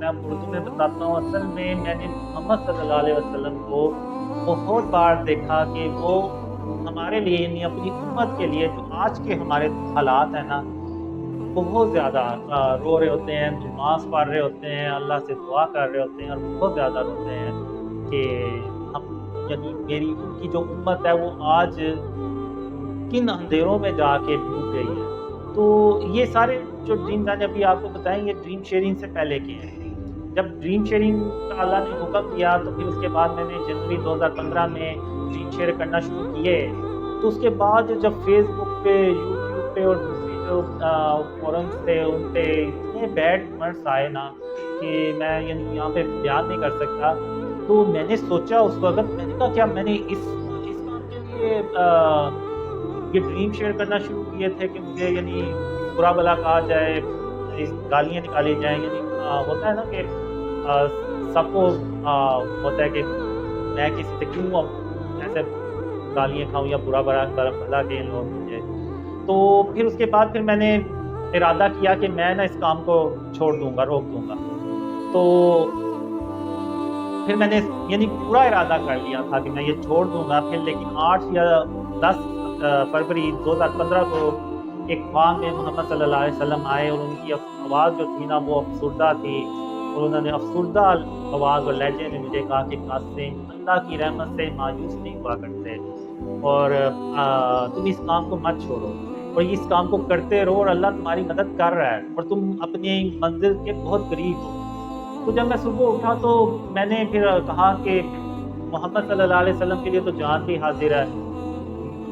اب اردو میں بتاتا ہوں، اصل میں نے محمد صلی اللہ علیہ وسلم کو بہت بار دیکھا کہ وہ ہمارے لیے یعنی اپنی امت کے لیے جو آج کے ہمارے حالات ہیں نا، بہت زیادہ رو رہے ہوتے ہیں، نماز پڑھ رہے ہوتے ہیں، اللہ سے دعا کر رہے ہوتے ہیں اور بہت زیادہ روتے ہیں کہ ہم یعنی میری ان کی جو امت ہے وہ آج کن اندھیروں میں جا کے ڈوب گئی ہے۔ تو یہ سارے جو ڈریم میں نے ابھی آپ کو بتائیں، یہ ڈریم شیئرنگ سے پہلے کے ہیں۔ جب ڈریم شیئرنگ کا اللہ نے حکم دیا تو پھر اس کے بعد میں نے جنوری 2015 میں ڈریم شیئر کرنا شروع کیے۔ تو اس کے بعد جب فیس بک پہ، یوٹیوب پہ اور دوسری جو فورمز تھے ان پہ اتنے بیڈ کمنٹس آئے نا کہ میں یعنی یہاں پہ بیان نہیں کر سکتا۔ تو میں نے سوچا اس وقت، میں نے کہا کیا میں نے اس کام کے لیے یہ ڈریم شیئر کرنا شروع کیے تھے کہ مجھے یعنی برا بلا کہا جائے، گالیاں نکالی جائیں، یعنی ہوتا ہے نا کہ سب کو ہوتا ہے کہ میں کسی سے کیوں ایسے گالیاں کھاؤں یا برا بھلا کہ لوگ مجھے۔ تو پھر اس کے بعد پھر میں نے ارادہ کیا کہ میں نا اس کام کو چھوڑ دوں گا، روک دوں گا۔ تو پھر میں نے یعنی پورا ارادہ کر لیا تھا کہ میں یہ چھوڑ دوں گا پھر، لیکن 8 یا 10 فروری 2015 کو ایک خواب میں محمد صلی اللہ علیہ وسلم آئے اور ان کی آواز جو تھی نا وہ افسردہ تھی، اور انہوں نے افسردہ آواز اور لہجے میں مجھے کہا کہ قاسم، اللہ کی رحمت سے مایوس نہیں ہوا کرتے، اور تم اس کام کو مت چھوڑو اور اس کام کو کرتے رہو، اور اللہ تمہاری مدد کر رہا ہے اور تم اپنی منزل کے بہت قریب ہو۔ تو جب میں صبح اٹھا تو میں نے پھر کہا کہ محمد صلی اللہ علیہ وسلم کے لیے تو جان بھی حاضر ہے،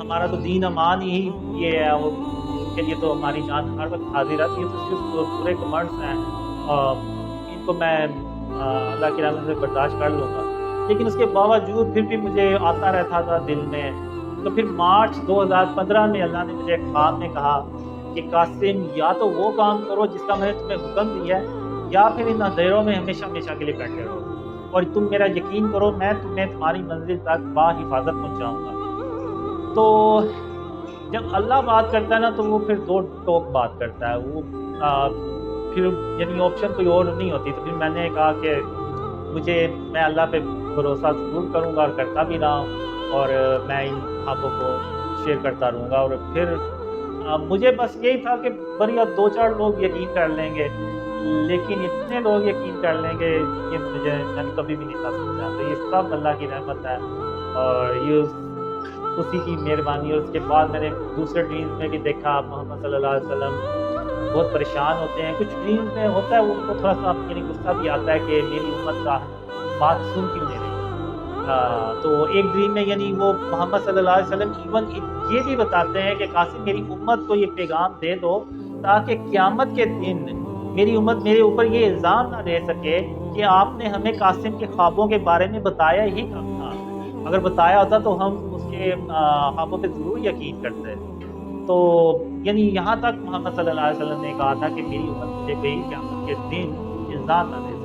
ہمارا تو دین امان ہی یہ ہے، اور ان کے لیے تو ہماری جان ہر وقت حاضر رہتی ہے۔ تو صرف پورے کمنٹس ہیں، ان کو میں اللہ کی رحمت سے برداشت کر لوں گا، لیکن اس کے باوجود پھر بھی مجھے آتا رہتا تھا دل میں۔ تو پھر مارچ 2015 میں اللہ نے مجھے خواب میں کہا کہ قاسم، یا تو وہ کام کرو جس کا میں نے تمہیں حکم دیا ہے، یا پھر ان اندھیروں میں ہمیشہ ہمیشہ کے لیے بیٹھے رہو، اور تم میرا یقین کرو میں تمہیں تمہاری منزل تک بحفاظت پہنچاؤں گا۔ تو جب اللہ بات کرتا ہے نا تو وہ پھر دو ٹوک بات کرتا ہے، وہ پھر یعنی آپشن کوئی اور نہیں ہوتی۔ تو پھر میں نے کہا کہ میں اللہ پہ بھروسہ ضرور کروں گا اور کرتا بھی رہا ہوں، اور میں ان خوابوں کو شیئر کرتا رہوں گا۔ اور پھر مجھے بس یہی تھا کہ بڑھیا 2-4 لوگ یقین کر لیں گے، لیکن اتنے لوگ یقین کر لیں گے یہ میں نے کبھی بھی نہیں تھا سوچا۔ تو یہ سب اللہ کی رحمت ہے اور یہ اسی کی مہربانی۔ اور اس کے بعد میں نے دوسرے ڈریمز میں بھی دیکھا محمد صلی اللہ علیہ وسلم بہت پریشان ہوتے ہیں۔ کچھ ڈریمز میں ہوتا ہے ان کو تھوڑا سا یعنی غصہ بھی آتا ہے کہ میری امت کا بات سن کیوں نہیں رہی۔ تو ایک ڈریم میں یعنی وہ محمد صلی اللہ علیہ وسلم ایون یہ بھی بتاتے ہیں کہ قاسم میری امت کو یہ پیغام دے دو تاکہ قیامت کے دن میری امت میرے اوپر یہ الزام نہ دے سکے کہ آپ نے ہمیں قاسم کے خوابوں کے بارے میں بتایا ہی کب تھا، اگر بتایا ہوتا تو ہم اس کے خوابوں پہ ضرور یقین کرتے۔ تو یعنی یہاں تک محمد صلی اللہ علیہ وسلم نے کہا تھا کہ میری امت مجھے کوئی قیامت کے دن الزام نہ دے